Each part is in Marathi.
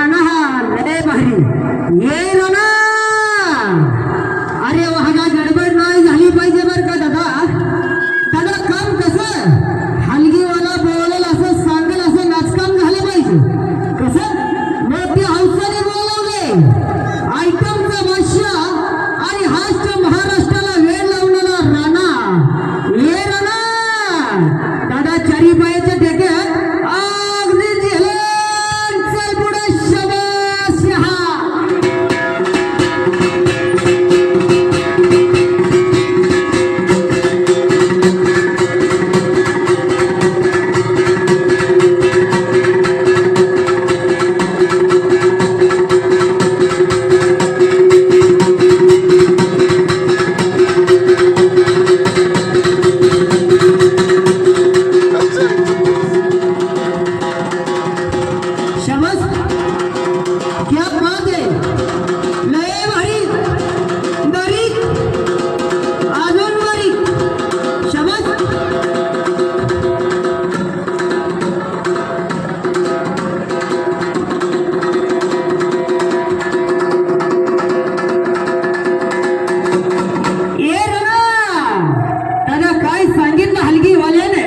राणा हा लय भारी ये राणा. अरे वागा गडबड नाही झाली पाहिजे बर का दादा. दादा काम कसं हलगीवाला बोलेल असं सांगेल असं नाचकाम झालं पाहिजे. कसं मोठी हौसाने बोलवले आयटमचा बादशाह आणि हाच महाराष्ट्राला वेळ लावणारा राणा ये राणा. दादा चारी पायाच्या टेक्यात अगदी झेलून चल पुढे शाबास हा. शाबास क्या बात है. लय भारी बारीक अजून बारीक. शाबास. ये राणा. दादा काय सांगितलं हलगीवाल्याने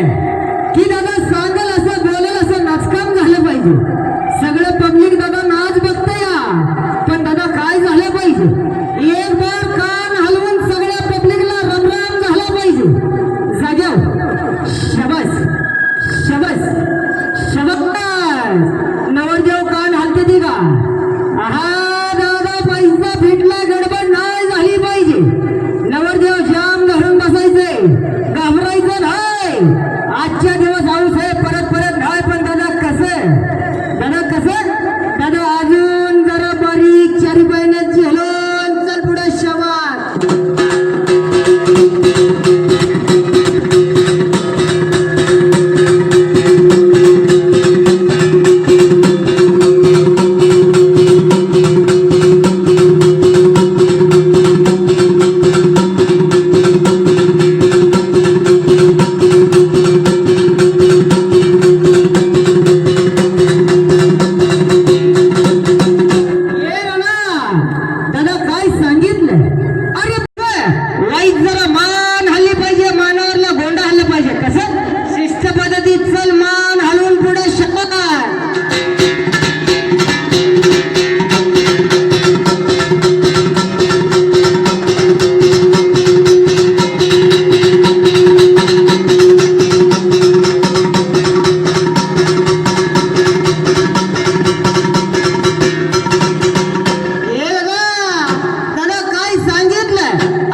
की दादा सांगल असं बोलेल असं नाचकाम झालं पाहिजे. सगळं पब्लिक दादा नाच बघतंय या. पण दादा काय झालं पाहिजे एक बार कान हलवून सगळ्या पब्लिकला रमराम झाला पाहिजे जाग्यावर. शाबास शाबास शाबास. नवरदेव कान हलते ती का. हा दादा पैसा फिटला गडबड नाही झाली पाहिजे. नवरदेव जाम धरून बसायचंय घाबरायचं नाही. आजच्या दिवस हाऊस आहे परत परत नाही. पण दादा कसं दादा अजून जरा बारीक चारी पायण्याची हलवून चल पुढे शाबास. दादा काय सांगितलं. अरे वाईट जरा मान हल्ली पाहिजे. मानावरला गोंडा हल्ला पाहिजे. कसं शिस्त पद्धतीत चल मान हलवून पुढे शकत.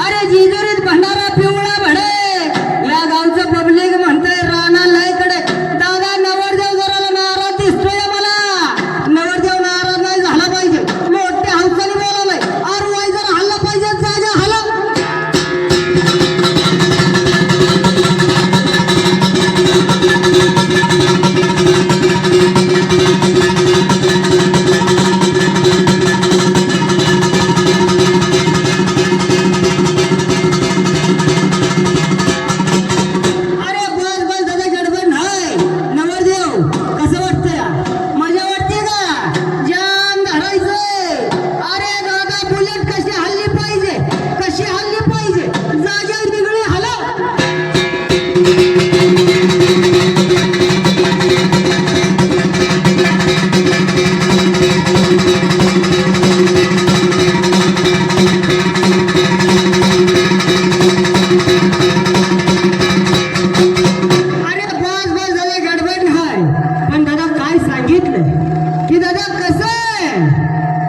अरे जिजुरीत भंडारा पिवळा भडे. या गावचं पब्लिक म्हणतंय राणा लय कडे. दादा नवरदेव जरा नाराज दिसतोय मला. नवरदेव नाराज नाही झाला पाहिजे. मोठ्या हौसाने बोलावलंय. अरे वाई जरा हल्ला पाहिजे जागा हला. की दादा कसं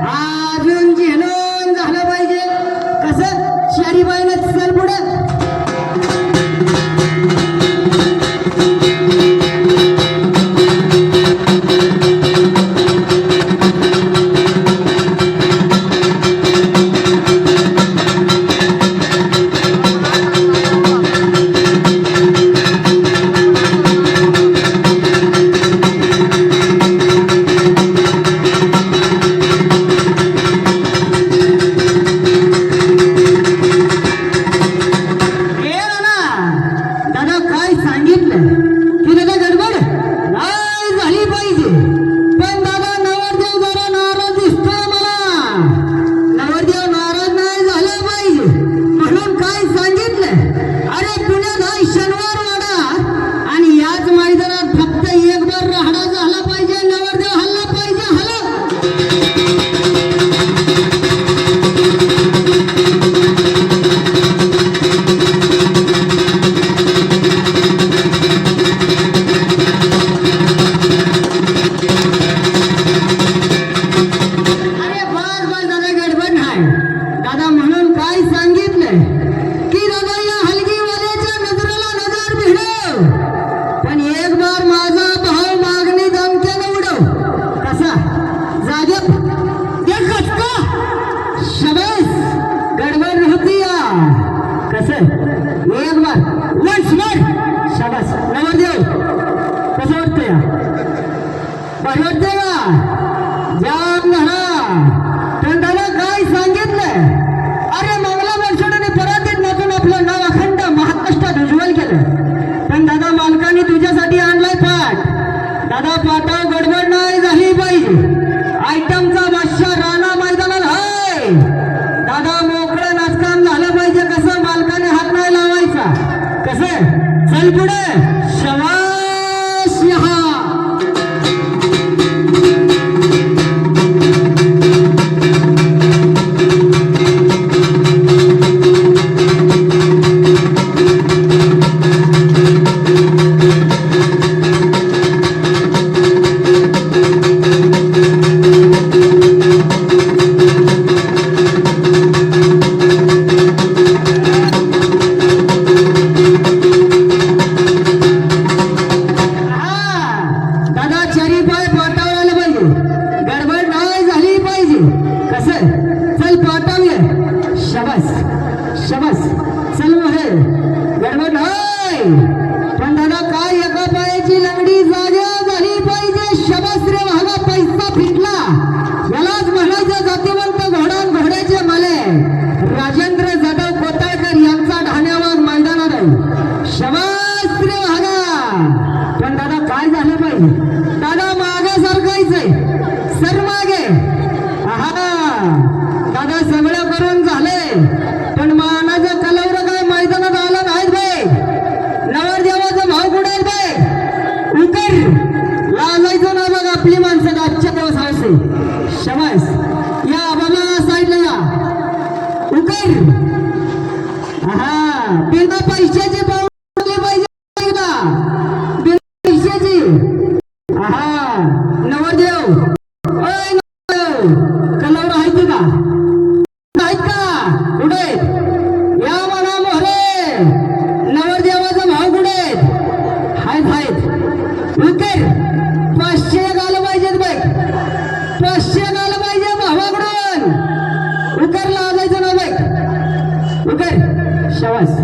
अजून झेलून झालं पाहिजे. कसं शहरी बाईनं चल पुढे. भारी वाटतंय का जाम म्हणा पण दादा काय सांगितलं अरे मंगला वर्षाने परत नाचून आपलं नाव अखंड महाराष्ट्रात उज्ज्वल केलं पण दादा मालकाने तुझ्यासाठी आणलाय पाठ दादा पाठाव गडबड नाही झाली पाहिजे आयटमचा बादशाह राणा मैदानात हाय दादा मोकळं नाचकाम झालं पाहिजे कसं मालकाने हात नाही लावायचा कसं चल पुढे शबाश यहा शबास चल मोरे गडबड नाही पण दादा काय एका पायाची लंगडी जाग्या झाली पाहिजे शबास रे भागा पैसा फिटला यालाच म्हणायचं जातीवंत घोडा घोड्याचे माले राजेंद्र जाधव कोताळकर यांचा ढाण्यावर मैदानात आहे शबास रे भागा पण दादा काय झालं पाहिजे दादा मागे सरकायचंय सर मागे आहा दादा सगळं करून झालंय पण मानाचं कलवर काय मैदानात आलं नाहीत बाई नवरदेवाचा भाव कुठे बाई उकर लाजायचं ना बघ आपली माणसं आजच्या दिवस हवसे शबास या बाबा साईडला या उकर हा बिना पैशाची पावली पाहिजे बिना पैशाची हा नवरदेव ओय कलवर आहे का नाहीत का कुठे या म्हणा मोहरे नवरदेवाचा भाव कुठे आहेत उकर 500 आलं पाहिजेत बघ 500 आलं पाहिजे भावाकडून उकर लाजायचं ना बघ उकर शबास